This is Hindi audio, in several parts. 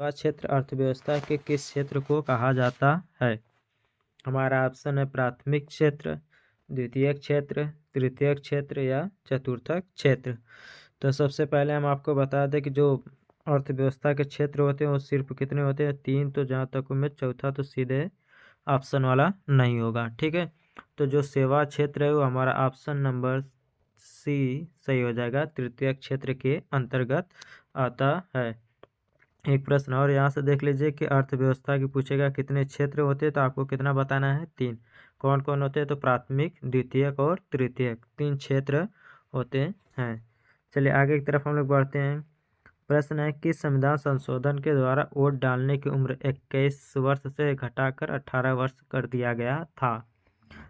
सेवा क्षेत्र अर्थव्यवस्था के किस क्षेत्र को कहा जाता है? हमारा ऑप्शन है प्राथमिक क्षेत्र, द्वितीयक क्षेत्र, तृतीयक क्षेत्र या चतुर्थक क्षेत्र। तो सबसे पहले हम आपको बता दें कि जो अर्थव्यवस्था के क्षेत्र होते हैं वो सिर्फ कितने होते हैं? 3। तो जहाँ तक उम्मीद, चौथा तो सीधे ऑप्शन वाला नहीं होगा। ठीक है, तो जो सेवा क्षेत्र है वो हमारा ऑप्शन नंबर सी सही हो जाएगा, तृतीयक क्षेत्र के अंतर्गत आता है। एक प्रश्न और यहाँ से देख लीजिए कि अर्थव्यवस्था की पूछेगा कितने क्षेत्र होते हैं, तो आपको कितना बताना है? 3। कौन कौन होते हैं? तो प्राथमिक, द्वितीयक और तृतीयक, 3 क्षेत्र होते हैं। चलिए आगे की तरफ हम लोग बढ़ते हैं। प्रश्न है कि संविधान संशोधन के द्वारा वोट डालने की उम्र 21 वर्ष से घटाकर 18 वर्ष कर दिया गया था।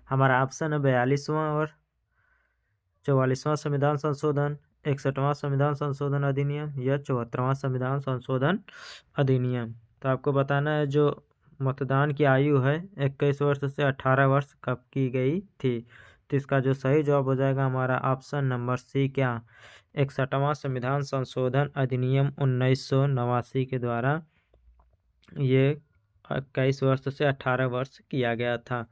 हमारा ऑप्शन है 42वां और 44वां संविधान संशोधन, 61वां संविधान संशोधन अधिनियम या 74वां संविधान संशोधन अधिनियम। तो आपको बताना है जो मतदान की आयु है 21 वर्ष से 18 वर्ष कब की गई थी। तो इसका जो सही जवाब हो जाएगा हमारा ऑप्शन नंबर सी, क्या? 61वां संविधान संशोधन अधिनियम 1989 के द्वारा ये 21 वर्ष से 18 वर्ष किया गया था।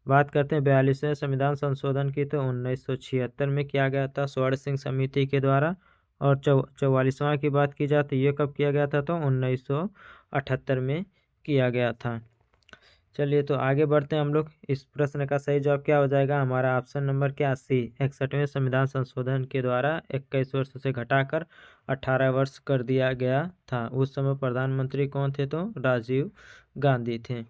बात करते हैं 42वें संविधान संशोधन की, तो 1976 में किया गया था स्वर्ण सिंह समिति के द्वारा। और 44वां की बात की जाए तो ये कब किया गया था? तो 1978 में किया गया था। चलिए तो आगे बढ़ते हैं हम लोग। इस प्रश्न का सही जवाब क्या हो जाएगा? हमारा ऑप्शन नंबर क्या? सी, 61वें संविधान संशोधन के द्वारा 21 वर्ष से घटाकर 18 वर्ष कर दिया गया था। उस समय प्रधानमंत्री कौन थे? तो राजीव गांधी थे।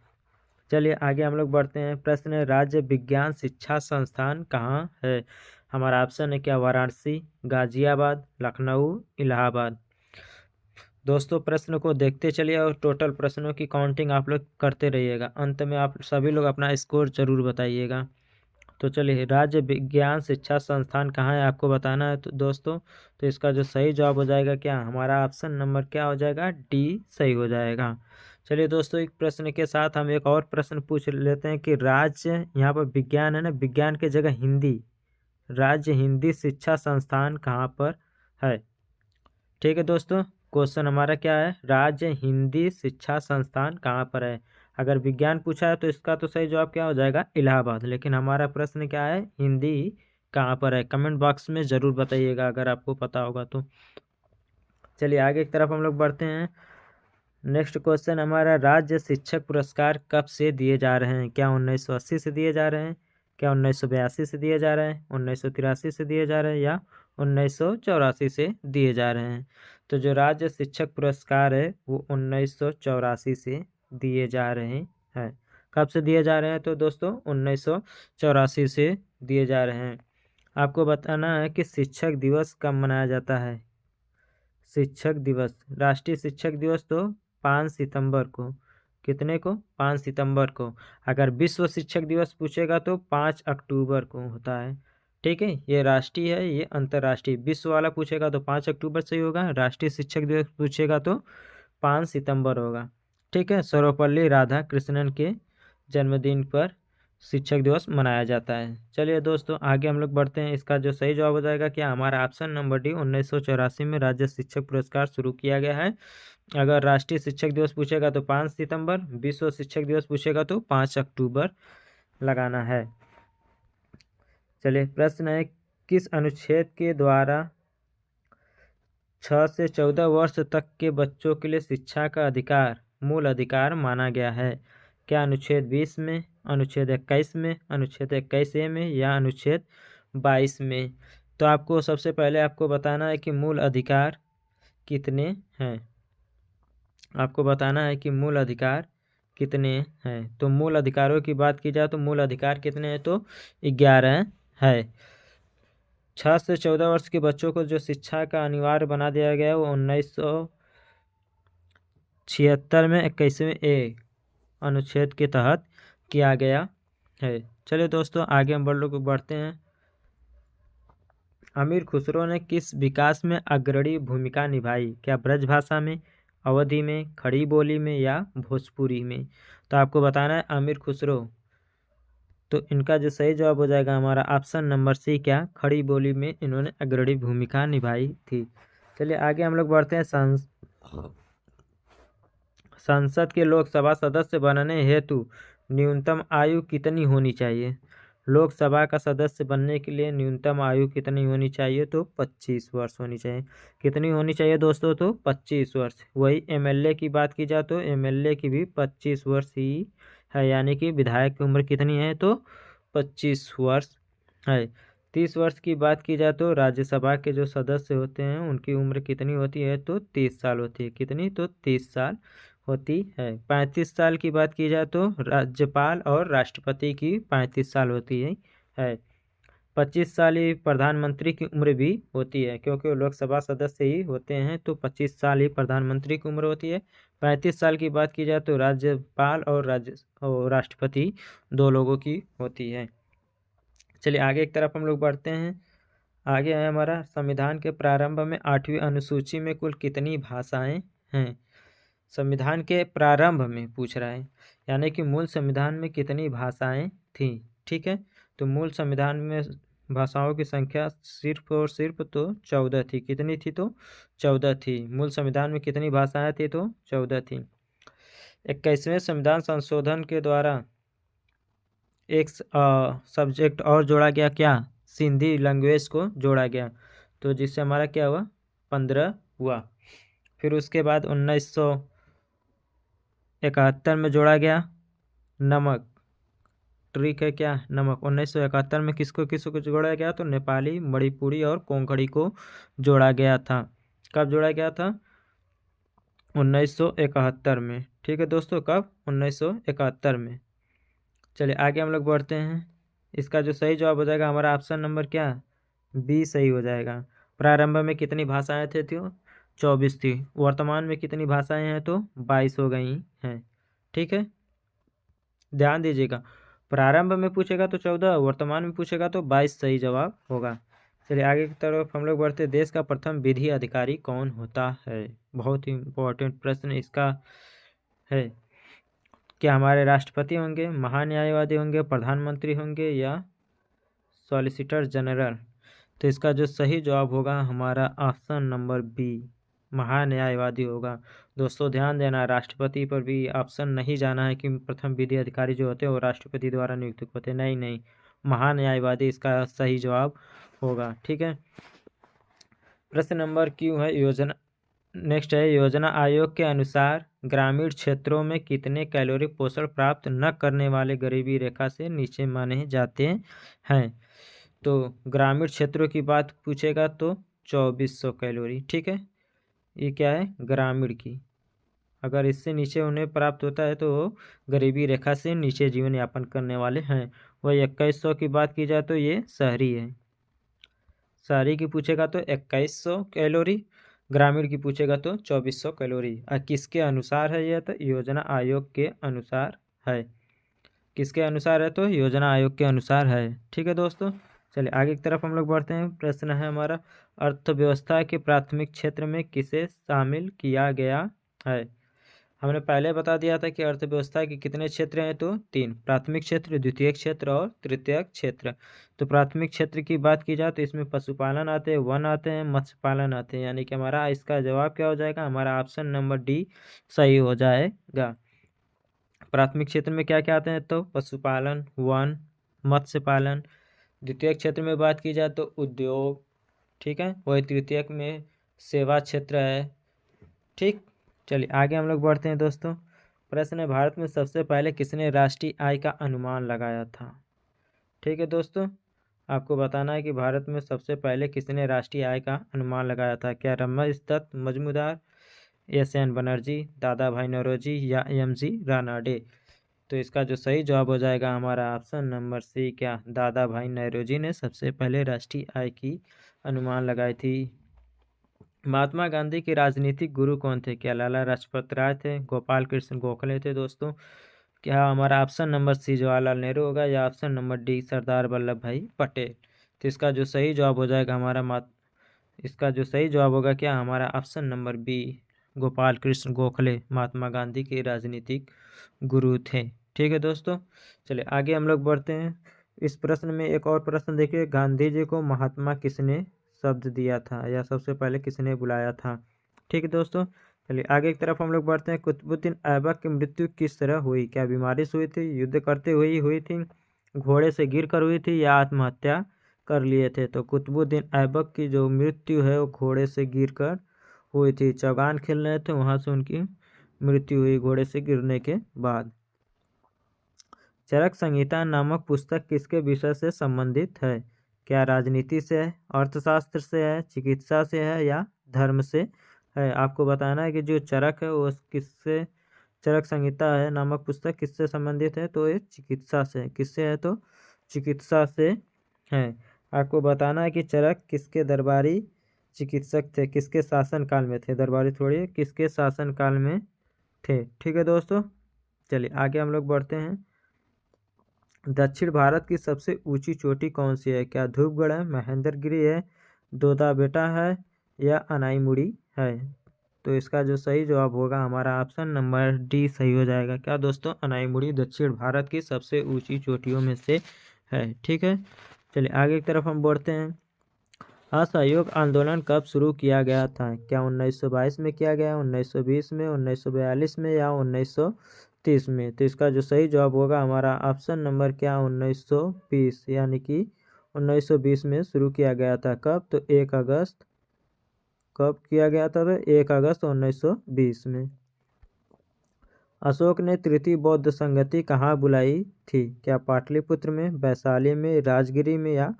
चलिए आगे हम लोग बढ़ते हैं। प्रश्न है राज्य विज्ञान शिक्षा संस्थान कहाँ है? हमारा ऑप्शन है क्या? वाराणसी, गाजियाबाद, लखनऊ, इलाहाबाद। दोस्तों प्रश्न को देखते चलिए और टोटल प्रश्नों की काउंटिंग आप लोग करते रहिएगा। अंत में आप सभी लोग अपना स्कोर जरूर बताइएगा। तो चलिए, राज्य विज्ञान शिक्षा संस्थान कहाँ है आपको बताना है तो दोस्तों। तो इसका जो सही जवाब हो जाएगा क्या? हमारा ऑप्शन नंबर क्या हो जाएगा? डी सही हो जाएगा। चलिए दोस्तों, एक प्रश्न के साथ हम एक और प्रश्न पूछ लेते हैं कि राज्य, यहाँ पर विज्ञान है ना, विज्ञान के जगह हिंदी, राज्य हिंदी शिक्षा संस्थान कहाँ पर है? ठीक है दोस्तों, क्वेश्चन हमारा क्या है? राज्य हिंदी शिक्षा संस्थान कहाँ पर है? अगर विज्ञान पूछा है तो इसका तो सही जवाब क्या हो जाएगा? इलाहाबाद। लेकिन हमारा प्रश्न क्या है? हिंदी कहाँ पर है? कमेंट बॉक्स में ज़रूर बताइएगा अगर आपको पता होगा तो। चलिए आगे की तरफ हम लोग बढ़ते हैं। नेक्स्ट क्वेश्चन हमारा, राज्य शिक्षक पुरस्कार कब से दिए जा रहे हैं? क्या 1980 से दिए जा रहे हैं? क्या 1982 से दिए जा रहे हैं? 1983 से दिए जा रहे हैं या 1984 से दिए जा रहे हैं? तो जो राज्य शिक्षक पुरस्कार है वो 1984 से दिए जा रहे हैं। कब से दिए जा रहे हैं? तो दोस्तों 1984 से दिए जा रहे हैं। आपको बताना है कि शिक्षक दिवस कब मनाया जाता है। शिक्षक दिवस, राष्ट्रीय शिक्षक दिवस तो 5 सितंबर को। कितने को? 5 सितंबर को। अगर विश्व शिक्षक दिवस पूछेगा तो 5 अक्टूबर को होता है। ठीक है, ये राष्ट्रीय है, ये अंतर्राष्ट्रीय। विश्व वाला पूछेगा तो 5 अक्टूबर से ही होगा, राष्ट्रीय शिक्षक दिवस पूछेगा तो 5 सितंबर होगा। ठीक है, सर्वपल्ली राधाकृष्णन के जन्मदिन पर शिक्षक दिवस मनाया जाता है। चलिए दोस्तों आगे हम लोग बढ़ते हैं। इसका जो सही जवाब हो जाएगा क्या? हमारा ऑप्शन नंबर डी, 1984 में राज्य शिक्षक पुरस्कार शुरू किया गया है। अगर राष्ट्रीय शिक्षक दिवस पूछेगा तो 5 सितंबर, विश्व शिक्षक दिवस पूछेगा तो 5 अक्टूबर लगाना है। चलिए प्रश्न है, किस अनुच्छेद के द्वारा 6 से 14 वर्ष तक के बच्चों के लिए शिक्षा का अधिकार मूल अधिकार माना गया है? क्या अनुच्छेद 20 में, अनुच्छेद 21 में, अनुच्छेद 21A में या अनुच्छेद 22 में? तो आपको सबसे पहले आपको बताना है कि मूल अधिकार कितने हैं। आपको बताना है कि मूल अधिकार कितने हैं। तो मूल अधिकारों की बात की जाए तो मूल अधिकार कितने हैं? तो 11 है। 6 से 14 वर्ष के बच्चों को जो शिक्षा का अनिवार्य बना दिया गया है वो 1976 में 21वें अनुच्छेद के तहत किया गया है। चलिए दोस्तों आगे हम बढ़ते हैं। अमीर खुसरो ने किस विकास में अग्रणी भूमिका निभाई? क्या ब्रजभाषा में, अवधी में, खड़ी बोली में या भोजपुरी में? तो आपको बताना है अमीर खुसरो। तो इनका जो सही जवाब हो जाएगा हमारा ऑप्शन नंबर सी, क्या? खड़ी बोली में इन्होंने अग्रणी भूमिका निभाई थी। चलिए आगे हम लोग बढ़ते हैं। संसद के लोकसभा सदस्य बनने हेतु न्यूनतम आयु कितनी होनी चाहिए? लोकसभा का सदस्य बनने के लिए न्यूनतम आयु कितनी होनी चाहिए? तो 25 वर्ष होनी चाहिए। कितनी होनी चाहिए दोस्तों? तो 25 वर्ष। वही एमएलए की बात की जाए तो एमएलए की भी 25 वर्ष ही है, यानी कि विधायक की उम्र कितनी है? तो 25 वर्ष है। 30 वर्ष की बात की जाए तो राज्यसभा के जो सदस्य होते हैं उनकी उम्र कितनी होती है? तो 30 साल होती है। कितनी? तो 30 साल होती है। 35 साल की बात की जाए तो राज्यपाल और राष्ट्रपति की 35 साल होती है। 25 साल ही प्रधानमंत्री की उम्र भी होती है, क्योंकि वो लोकसभा सदस्य ही होते हैं, तो 25 साल ही प्रधानमंत्री की उम्र होती है। 35 साल की बात की जाए तो राज्यपाल और राष्ट्रपति दो लोगों की होती है। चलिए आगे एक तरफ हम लोग बढ़ते हैं। आगे है हमारा संविधान के प्रारंभ में 8वीं अनुसूची में कुल कितनी भाषाएं हैं? संविधान के प्रारंभ में पूछ रहा है, यानी कि मूल संविधान में कितनी भाषाएं थी। ठीक है, तो मूल संविधान में भाषाओं की संख्या सिर्फ और सिर्फ तो 14 थी। कितनी थी? तो 14 थी। मूल संविधान में कितनी भाषाएं थी? तो 14 थी। 21वें संविधान संशोधन के द्वारा एक सब्जेक्ट और जोड़ा गया, क्या? सिंधी लैंग्वेज को जोड़ा गया, तो जिससे हमारा क्या हुआ? 15 हुआ। फिर उसके बाद 1971 में जोड़ा गया नमक। ट्रिक है क्या? नमक। 1971 में किसको किसको जोड़ा गया? तो नेपाली, मणिपुरी और कोंकणी को जोड़ा गया था। कब जोड़ा गया था? 1971 में। ठीक है दोस्तों, कब? 1971 में। चलिए आगे हम लोग बढ़ते हैं। इसका जो सही जवाब हो जाएगा हमारा ऑप्शन नंबर क्या? बी सही हो जाएगा। प्रारंभ में कितनी भाषाएं थे? तो 24 थी। वर्तमान में कितनी भाषाएं हैं? तो 22 हो गई हैं। ठीक है, ध्यान दीजिएगा, प्रारंभ में पूछेगा तो 14, वर्तमान में पूछेगा तो 22 सही जवाब होगा। चलिए आगे की तरफ हम लोग बढ़ते। देश का प्रथम विधि अधिकारी कौन होता है? बहुत ही इम्पोर्टेंट प्रश्न इसका है। क्या हमारे राष्ट्रपति होंगे, महान्यायवादी होंगे, प्रधानमंत्री होंगे या सॉलिसिटर जनरल? तो इसका जो सही जवाब होगा हमारा ऑप्शन नंबर बी, महान्यायवादी होगा। दोस्तों ध्यान देना, राष्ट्रपति पर भी ऑप्शन नहीं जाना है कि प्रथम विधि अधिकारी जो होते हैं वो राष्ट्रपति द्वारा नियुक्त होते हैं। नहीं नहीं, महान्यायवादी इसका सही जवाब होगा। ठीक है, प्रश्न नंबर क्यों है योजना। नेक्स्ट है, योजना आयोग के अनुसार ग्रामीण क्षेत्रों में कितने कैलोरी पोषण प्राप्त न करने वाले गरीबी रेखा से नीचे माने जाते हैं? तो ग्रामीण क्षेत्रों की बात पूछेगा तो 2400 कैलोरी। ठीक है, ये क्या है? ग्रामीण की। अगर इससे नीचे उन्हें प्राप्त होता है तो वो गरीबी रेखा से नीचे जीवन यापन करने वाले हैं। वही 2100 की बात की जाए तो ये शहरी है। शहरी की पूछेगा तो 2100 कैलोरी, ग्रामीण की पूछेगा तो 2400 कैलोरी। किसके अनुसार है यह? तो योजना आयोग के अनुसार है। किसके अनुसार है? तो योजना आयोग के अनुसार है। ठीक है दोस्तों, चलिए आगे की तरफ हम लोग बढ़ते हैं। प्रश्न है हमारा, अर्थव्यवस्था के प्राथमिक क्षेत्र में किसे शामिल किया गया है? हमने पहले बता दिया था कि अर्थव्यवस्था के कितने क्षेत्र हैं? तो 3, प्राथमिक क्षेत्र, द्वितीयक क्षेत्र और तृतीयक क्षेत्र। तो प्राथमिक क्षेत्र की बात की जाए तो इसमें पशुपालन आते हैं, वन आते हैं, मत्स्य पालन आते हैं, यानी कि हमारा इसका जवाब क्या हो जाएगा? हमारा ऑप्शन नंबर डी सही हो जाएगा। प्राथमिक क्षेत्र में क्या क्या आते हैं? तो पशुपालन, वन, मत्स्य पालन। द्वितीय क्षेत्र में बात की जाए तो उद्योग। ठीक है, वही तृतीयक में सेवा क्षेत्र है। ठीक, चलिए आगे हम लोग बढ़ते हैं दोस्तों। प्रश्न है, भारत में सबसे पहले किसने राष्ट्रीय आय का अनुमान लगाया था? ठीक है दोस्तों, आपको बताना है कि भारत में सबसे पहले किसने राष्ट्रीय आय का अनुमान लगाया था। क्या रमेश दत्त मजूमदार, एस.एन. बनर्जी, दादा भाई नौरोजी या एम.जी. रानाडे? तो इसका जो सही जवाब हो जाएगा हमारा ऑप्शन नंबर सी, क्या? दादा भाई नौरोजी ने सबसे पहले राष्ट्रीय आय की अनुमान लगाई थी। महात्मा गांधी के राजनीतिक गुरु कौन थे? क्या लाला लाजपत राय थे, गोपाल कृष्ण गोखले थे दोस्तों? क्या हमारा option number C Jawaharlal Nehru होगा या option number D Sardar Vallabh Bhai Patel? तो इसका जो सही जवाब हो जाएगा हमारा इसका जो सही जवाब होगा क्या? हमारा option number B, Gopal Krishna Gokhale Mahatma Gandhi के राजनीतिक गुरु थे। ठीक है दोस्तों, चलिए आगे हम लोग बढ़ते हैं। इस प्रश्न में एक और प्रश्न देखिए, गांधी जी को महात्मा किसने शब्द दिया था या सबसे पहले किसने बुलाया था? ठीक है दोस्तों, चलिए आगे की तरफ हम लोग बढ़ते हैं। कुतुबुद्दीन ऐबक की मृत्यु किस तरह हुई? क्या बीमारी से हुई थी, युद्ध करते हुई थी, घोड़े से गिर कर हुई थी, या आत्महत्या कर लिए थे? तो कुतुबुद्दीन ऐबक की जो मृत्यु है वो घोड़े से गिर कर हुई थी। चौगान खेल रहे थे, वहाँ से उनकी मृत्यु हुई घोड़े से गिरने के बाद। चरक संहिता नामक पुस्तक किसके विषय से संबंधित है? क्या राजनीति से है, अर्थशास्त्र से है, चिकित्सा से है, या धर्म से है? आपको बताना है कि जो चरक है वो किससे, चरक संहिता है नामक पुस्तक किससे संबंधित है? तो ये चिकित्सा से है। किससे है? तो चिकित्सा से है। आपको बताना है कि चरक किसके दरबारी चिकित्सक थे, किसके शासन काल में थे, दरबारी थोड़ी, किसके शासन काल में थे। ठीक है दोस्तों, चलिए आगे हम लोग बढ़ते हैं। दक्षिण भारत की सबसे ऊंची चोटी कौन सी है? क्या धूपगढ़ है, महेंद्रगिरी है, दोदा बेटा है, या अनाईमुड़ी है? तो इसका जो सही जवाब होगा हमारा ऑप्शन नंबर डी सही हो जाएगा। क्या दोस्तों? अनाईमुड़ी दक्षिण भारत की सबसे ऊंची चोटियों में से है। ठीक है, चलिए आगे की तरफ हम बढ़ते हैं। असहयोग आंदोलन कब शुरू किया गया था? क्या 1922 में किया गया, 1920 में, 1942 में, या 1930 में? तो इसका जो सही जवाब होगा हमारा ऑप्शन नंबर क्या, 1920, यानी कि 1920 में शुरू किया गया था। कब? तो 1 अगस्त, कब किया गया था? तो 1 अगस्त 1920 में। अशोक ने तृतीय बौद्ध संगति कहाँ बुलाई थी? क्या पाटलिपुत्र में, वैशाली में, राजगिरी में, या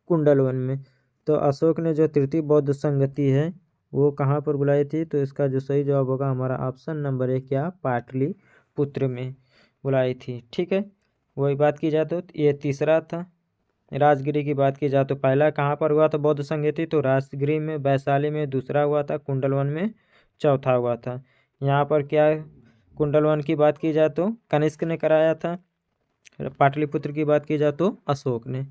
कुंडलवन में? तो अशोक ने जो तृतीय बौद्ध संगति है वो कहाँ पर बुलाई थी? तो इसका जो सही जवाब होगा हमारा ऑप्शन नंबर 1 क्या, पाटलिपुत्र में बुलाई थी। ठीक है, वही बात की जाए तो ये तीसरा था। राजगिरी की बात की जाए तो पहला कहाँ पर हुआ था बौद्ध संगति? तो राजगिरी में, वैशाली में दूसरा हुआ था, कुंडलवन में चौथा हुआ था। यहाँ पर क्या, कुंडलवन की बात की जाए तो कनिष्क ने कराया था, पाटलिपुत्र की बात की जाए तो अशोक ने।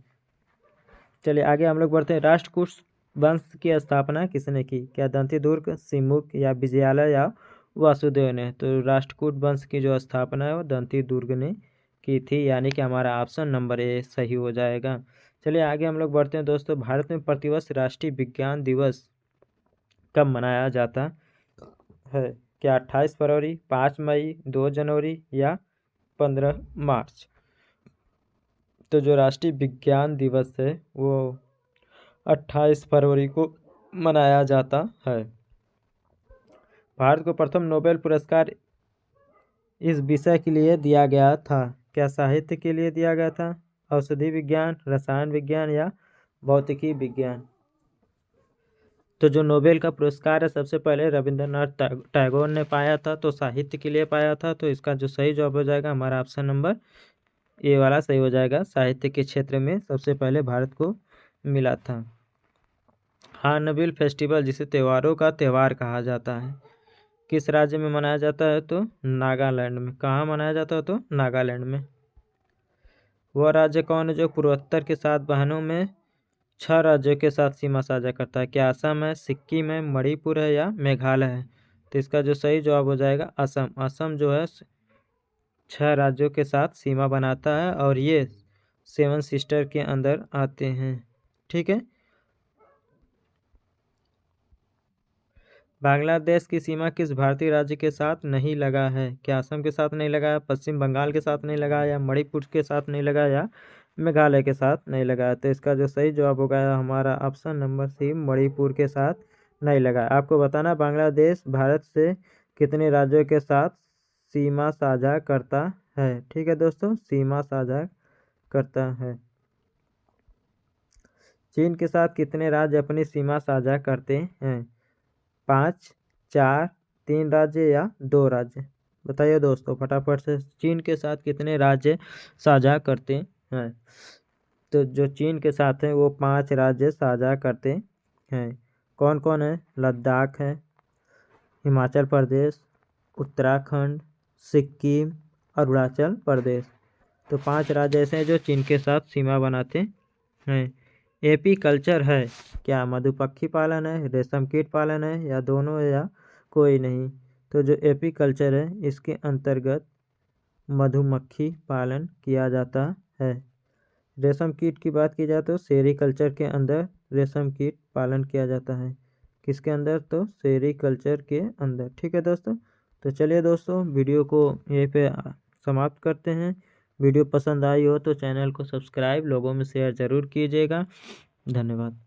चलिए आगे हम लोग बढ़ते हैं। राष्ट्रकूट वंश की स्थापना किसने की? क्या दंतीदुर्ग, सिमुक, या विजयालय, या वासुदेव ने? तो राष्ट्रकूट वंश की जो स्थापना है वो दंतीदुर्ग ने की थी, यानी कि हमारा ऑप्शन नंबर ए सही हो जाएगा। चलिए आगे हम लोग बढ़ते हैं दोस्तों। भारत में प्रतिवर्ष राष्ट्रीय विज्ञान दिवस कब मनाया जाता है? क्या 28 फरवरी, 5 मई, 2 जनवरी, या 15 मार्च? तो जो राष्ट्रीय विज्ञान दिवस है वो 28 फरवरी को मनाया जाता है। भारत को प्रथम नोबेल पुरस्कार इस विषय के लिए दिया गया था? क्या साहित्य के लिए दिया गया था, औषधि विज्ञान, रसायन विज्ञान, या भौतिकी विज्ञान? तो जो नोबेल का पुरस्कार है सबसे पहले रविंद्रनाथ टैगोर ने पाया था, तो साहित्य के लिए पाया था। तो इसका जो सही जवाब हो जाएगा हमारा ऑप्शन नंबर ए वाला सही हो जाएगा। साहित्य के क्षेत्र में सबसे पहले भारत को मिला था। हार्नबिल फेस्टिवल, जिसे त्योहारों का त्यौहार कहा जाता है, किस राज्य में मनाया जाता है? तो नागालैंड में। कहाँ मनाया जाता है? तो नागालैंड में। वह राज्य कौन है जो पूर्वोत्तर के 7 बहनों में 6 राज्यों के साथ सीमा साझा करता है? क्या असम है, सिक्किम है, मणिपुर है, या मेघालय है? तो इसका जो सही जवाब हो जाएगा असम। असम जो है 6 राज्यों के साथ सीमा बनाता है और ये 7 सिस्टर के अंदर आते हैं। ठीक है, बांग्लादेश की सीमा किस भारतीय राज्य के साथ नहीं लगा है? क्या असम के साथ नहीं लगा है, पश्चिम बंगाल के साथ नहीं लगा, या मणिपुर के साथ नहीं लगा, या मेघालय के साथ नहीं लगा है? तो इसका जो सही जवाब होगा हमारा ऑप्शन नंबर सी, मणिपुर के साथ नहीं लगा। आपको बताना बांग्लादेश भारत से कितने राज्यों के साथ सीमा साझा करता है? ठीक है दोस्तों, सीमा साझा करता है। चीन के साथ कितने राज्य अपनी सीमा साझा करते हैं? 5, 4, 3 राज्य, या 2 राज्य? बताइए दोस्तों फटाफट से, चीन के साथ कितने राज्य साझा करते हैं? तो जो चीन के साथ है वो 5 राज्य साझा करते हैं। कौन कौन है? लद्दाख है, हिमाचल प्रदेश, उत्तराखंड, सिक्किम, अरुणाचल प्रदेश। तो 5 राज्य ऐसे हैं जो चीन के साथ सीमा बनाते हैं। एपी कल्चर है, क्या मधुमक्खी पालन है, रेशम कीट पालन है, या दोनों, या कोई नहीं? तो जो एपी कल्चर है इसके अंतर्गत मधुमक्खी पालन किया जाता है। रेशम कीट की बात की जाए तो सेरीकल्चर के अंदर रेशम कीट पालन किया जाता है। किसके अंदर, तो सेरीकल्चर के अंदर। ठीक है दोस्तों, तो चलिए दोस्तों वीडियो को यहीं पे समाप्त करते हैं। वीडियो पसंद आई हो तो चैनल को सब्सक्राइब, लोगों में शेयर ज़रूर कीजिएगा। धन्यवाद।